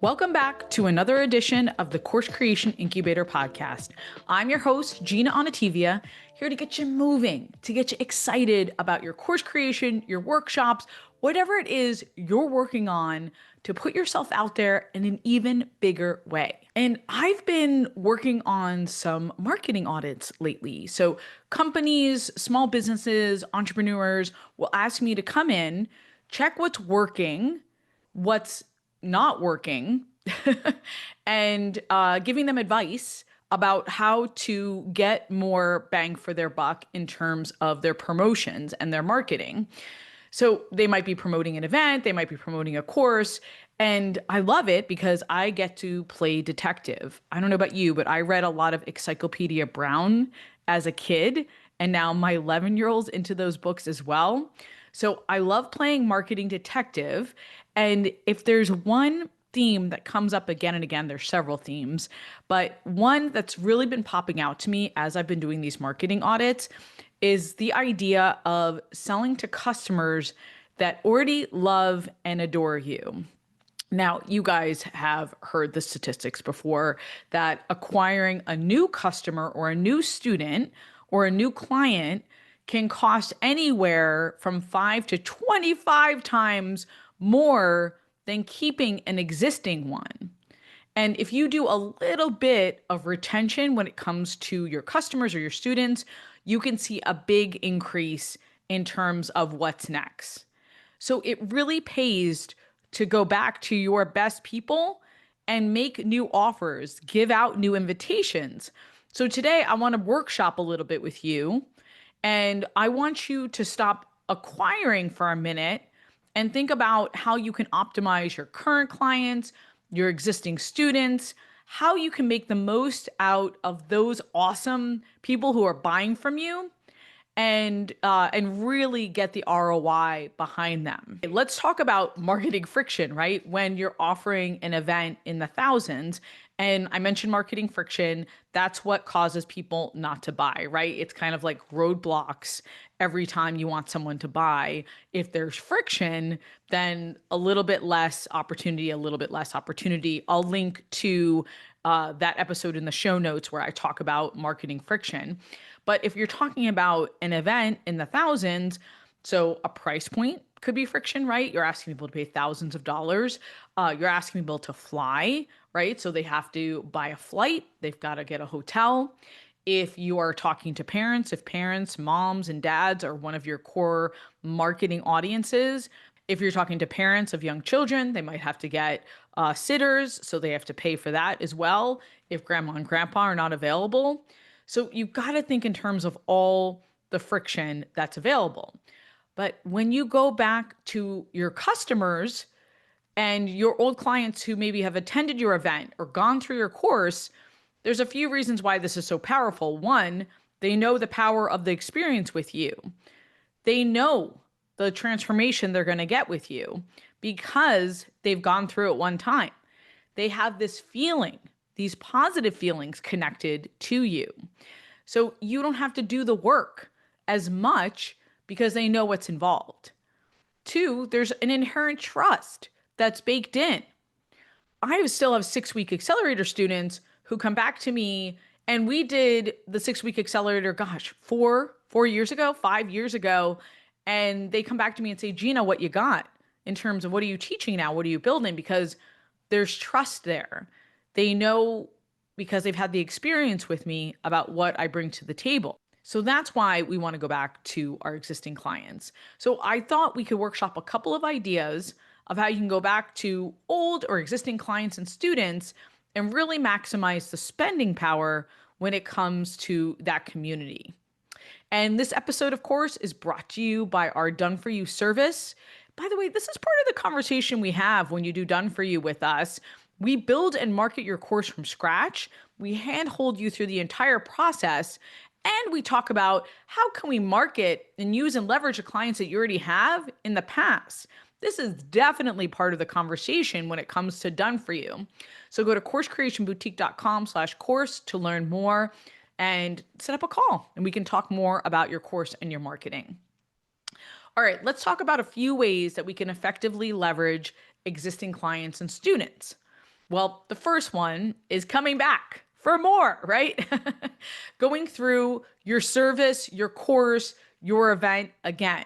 Welcome back to another edition of the Course Creation Incubator podcast. I'm your host, Gina Onativia, here to get you moving, to get you excited about your course creation, your workshops, whatever it is you're working on to put yourself out there in an even bigger way. And I've been working on some marketing audits lately. So companies, small businesses, entrepreneurs will ask me to come in, check what's working, what's not working, and giving them advice about how to get more bang for their buck in terms of their promotions and their marketing. So they might be promoting an event, they might be promoting a course, and I love it because I get to play detective. I don't know about you, but I read a lot of Encyclopedia Brown as a kid, and now my 11-year-old's into those books as well. So I love playing marketing detective. And if there's one theme that comes up again and again, there's several themes, but one that's really been popping out to me as I've been doing these marketing audits is the idea of selling to customers that already love and adore you. Now, you guys have heard the statistics before that acquiring a new customer or a new student or a new client can cost anywhere from 5 to 25 times more than keeping an existing one. And if you do a little bit of retention when it comes to your customers or your students, you can see a big increase in terms of what's next. So it really pays to go back to your best people and make new offers, give out new invitations. So today I want to workshop a little bit with you, and I want you to stop acquiring for a minute and think about how you can optimize your current clients, your existing students, how you can make the most out of those awesome people who are buying from you, and really get the ROI behind them. Let's talk about marketing friction, right? When you're offering an event in the thousands, and I mentioned marketing friction, that's what causes people not to buy, right? It's kind of like roadblocks every time you want someone to buy. If there's friction, then a little bit less opportunity, a little bit less opportunity. I'll link to that episode in the show notes where I talk about marketing friction. But if you're talking about an event in the thousands, so a price point could be friction, right? You're asking people to pay thousands of dollars. You're asking people to fly, right? So they have to buy a flight. They've got to get a hotel. If you are talking to parents, if parents, moms, and dads are one of your core marketing audiences, if you're talking to parents of young children, they might have to get sitters, so they have to pay for that as well if grandma and grandpa are not available. So you've got to think in terms of all the friction that's available. But when you go back to your customers and your old clients who maybe have attended your event or gone through your course, there's a few reasons why this is so powerful. One, they know the power of the experience with you. They know the transformation they're going to get with you because they've gone through it one time. They have this feeling, these positive feelings connected to you. So you don't have to do the work as much because they know what's involved. Two, there's an inherent trust that's baked in. I still have 6-week accelerator students who come back to me, and we did the 6-week accelerator, gosh, 4 years ago, 5 years ago. And they come back to me and say, Gina, what you got in terms of what are you teaching now? What are you building? Because there's trust there. They know because they've had the experience with me about what I bring to the table. So that's why we want to go back to our existing clients. So I thought we could workshop a couple of ideas of how you can go back to old or existing clients and students and really maximize the spending power when it comes to that community. And this episode, of course, is brought to you by our Done For You service. By the way, this is part of the conversation we have when you do Done For You with us. We build and market your course from scratch. We handhold you through the entire process. And we talk about how can we market and use and leverage the clients that you already have in the past. This is definitely part of the conversation when it comes to Done For You. So go to coursecreationboutique.com/course to learn more and set up a call, and we can talk more about your course and your marketing. All right, let's talk about a few ways that we can effectively leverage existing clients and students. Well, the first one is coming back for more, right? Going through your service, your course, your event again.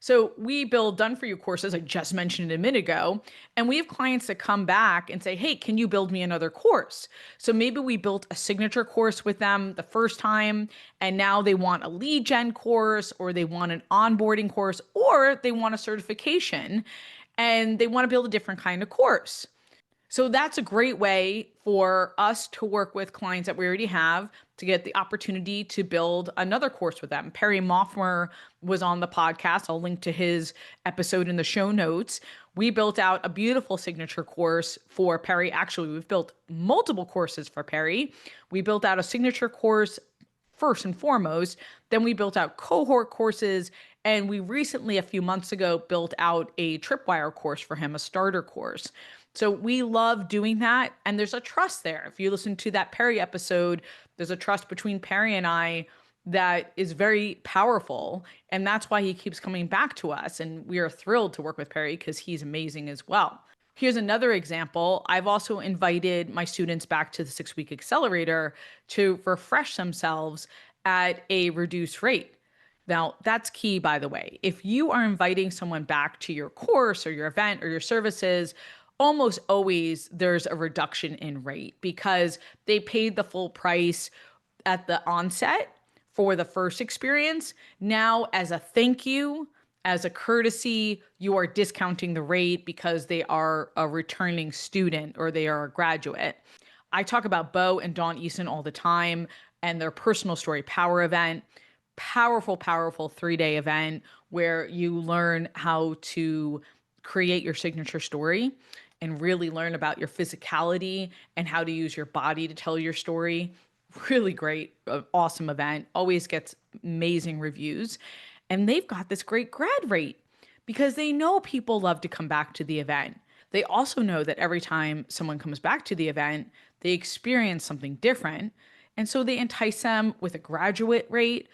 So we build done for you courses, I just mentioned a minute ago, and we have clients that come back and say, hey, can you build me another course? So maybe we built a signature course with them the first time, and now they want a lead gen course, or they want an onboarding course, or they want a certification, and they want to build a different kind of course. So that's a great way for us to work with clients that we already have to get the opportunity to build another course with them. Perry Moffmer was on the podcast. I'll link to his episode in the show notes. We built out a beautiful signature course for Perry. Actually, we've built multiple courses for Perry. We built out a signature course first and foremost. Then we built out cohort courses. And we recently, a few months ago, built out a tripwire course for him, a starter course. So we love doing that. And there's a trust there. If you listen to that Perry episode, there's a trust between Perry and I that is very powerful. And that's why he keeps coming back to us. And we are thrilled to work with Perry because he's amazing as well. Here's another example. I've also invited my students back to the 6-week accelerator to refresh themselves at a reduced rate. Now, that's key, by the way. If you are inviting someone back to your course or your event or your services, almost always there's a reduction in rate because they paid the full price at the onset for the first experience. Now, as a thank you, as a courtesy, you are discounting the rate because they are a returning student or they are a graduate. I talk about Bo and Dawn Easton all the time and their personal story power event. Powerful, powerful 3-day event where you learn how to create your signature story and really learn about your physicality and how to use your body to tell your story. Really great, awesome event. Always gets amazing reviews. And they've got this great grad rate because they know people love to come back to the event. They also know that every time someone comes back to the event, they experience something different. And so they entice them with a graduate rate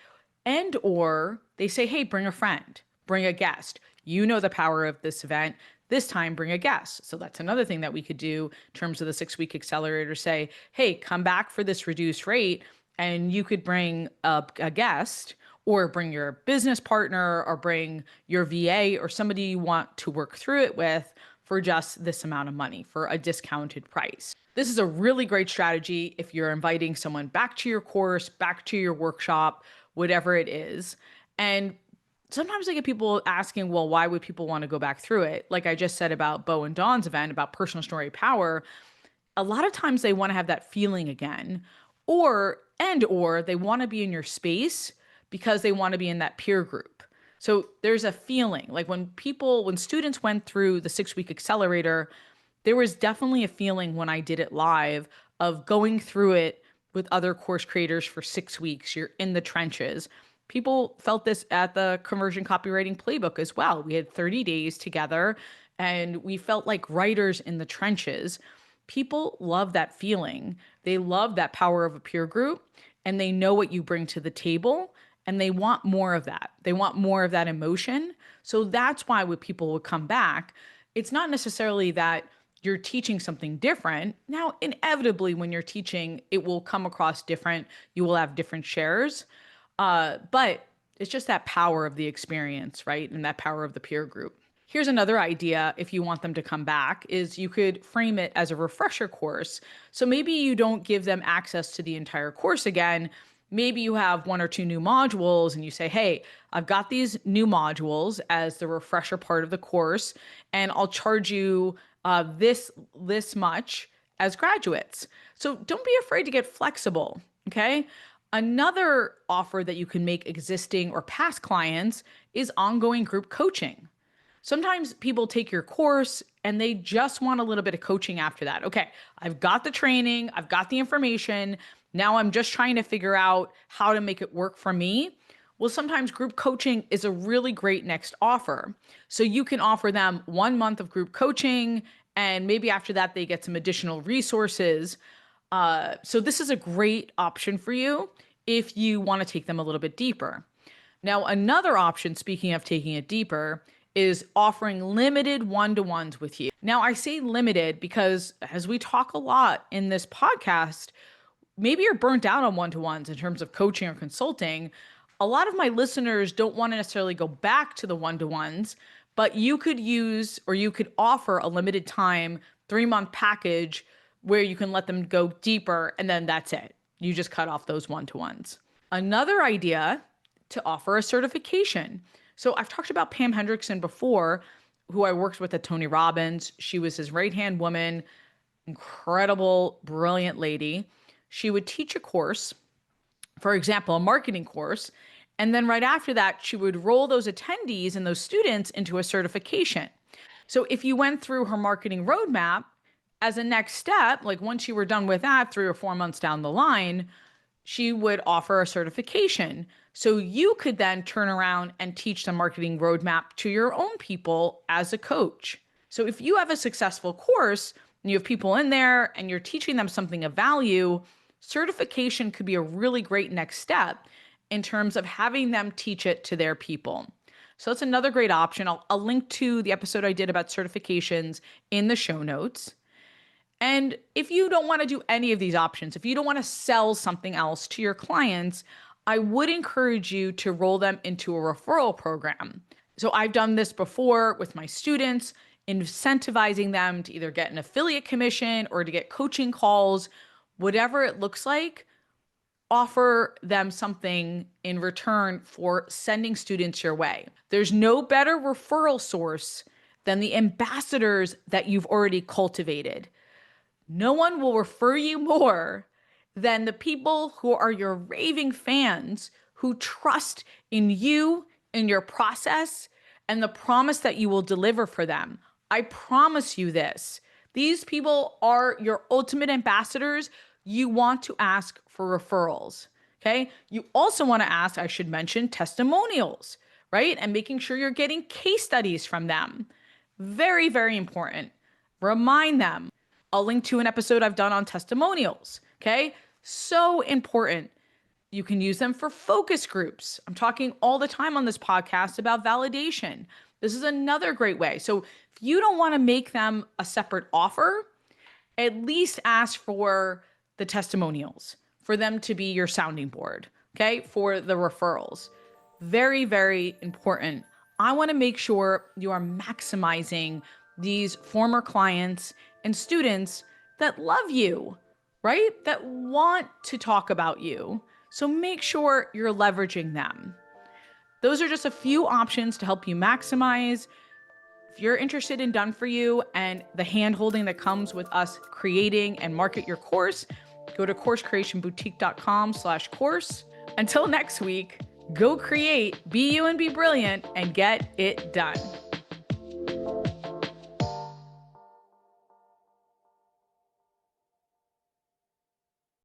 and or they say, hey, bring a friend, bring a guest. You know the power of this event. This time, bring a guest. So that's another thing that we could do in terms of the 6-week accelerator. Say, hey, come back for this reduced rate, and you could bring a guest or bring your business partner or bring your VA or somebody you want to work through it with for just this amount of money for a discounted price. This is a really great strategy if you're inviting someone back to your course, back to your workshop, whatever it is. And sometimes I get people asking, well, why would people want to go back through it? Like I just said about Bo and Dawn's event about personal story power, a lot of times they want to have that feeling again, or they want to be in your space because they want to be in that peer group. So there's a feeling like when students went through the 6-week accelerator, there was definitely a feeling when I did it live of going through it with other course creators for 6 weeks. You're in the trenches. People felt this at the conversion copywriting playbook as well. We had 30 days together and we felt like writers in the trenches. People love that feeling. They love that power of a peer group and they know what you bring to the table and they want more of that. They want more of that emotion. So that's why when people would come back, it's not necessarily that you're teaching something different. Now, inevitably, when you're teaching, it will come across different. You will have different shares. But it's just that power of the experience, right? And that power of the peer group. Here's another idea if you want them to come back is you could frame it as a refresher course. So maybe you don't give them access to the entire course again. Maybe you have 1 or 2 new modules and you say, hey, I've got these new modules as the refresher part of the course, and I'll charge you this much as graduates. So don't be afraid to get flexible, okay? Another offer that you can make existing or past clients is ongoing group coaching. Sometimes people take your course and they just want a little bit of coaching after that. Okay, I've got the training, I've got the information. Now I'm just trying to figure out how to make it work for me. Well, sometimes group coaching is a really great next offer. So you can offer them 1 month of group coaching, and maybe after that, they get some additional resources. So this is a great option for you if you want to take them a little bit deeper. Now, another option, speaking of taking it deeper, is offering limited one-to-ones with you. Now, I say limited because as we talk a lot in this podcast, maybe you're burnt out on one-to-ones in terms of coaching or consulting. A lot of my listeners don't want to necessarily go back to the one-to-ones, but you could use or you could offer a limited time 3-month package where you can let them go deeper and then that's it. You just cut off those one-to-ones. Another idea to offer a certification. So I've talked about Pam Hendrickson before, who I worked with at Tony Robbins. She was his right-hand woman, incredible, brilliant lady. She would teach a course, for example, a marketing course, and then right after that, she would roll those attendees and those students into a certification. So if you went through her marketing roadmap, as a next step, like once you were done with that 3 or 4 months down the line, she would offer a certification. So you could then turn around and teach the marketing roadmap to your own people as a coach. So if you have a successful course and you have people in there and you're teaching them something of value, certification could be a really great next step in terms of having them teach it to their people. So that's another great option. I'll link to the episode I did about certifications in the show notes. And if you don't want to do any of these options, if you don't want to sell something else to your clients, I would encourage you to roll them into a referral program. So I've done this before with my students, incentivizing them to either get an affiliate commission or to get coaching calls, whatever it looks like. Offer them something in return for sending students your way. There's no better referral source than the ambassadors that you've already cultivated. No one will refer you more than the people who are your raving fans who trust in you, in your process, and the promise that you will deliver for them. I promise you this. These people are your ultimate ambassadors. You want to ask for referrals, okay? You also want to ask, I should mention, testimonials, right? And making sure you're getting case studies from them. Very, very important. Remind them. I'll link to an episode I've done on testimonials, okay? So important. You can use them for focus groups. I'm talking all the time on this podcast about validation. This is another great way. So if you don't want to make them a separate offer, at least ask for the testimonials, for them to be your sounding board, okay? For the referrals. Very, very important. I want to make sure you are maximizing these former clients and students that love you, right? That want to talk about you. So make sure you're leveraging them. Those are just a few options to help you maximize. If you're interested in Done For You and the hand-holding that comes with us creating and market your course, go to coursecreationboutique.com/course. Until next week, go create, be you and be brilliant, and get it done.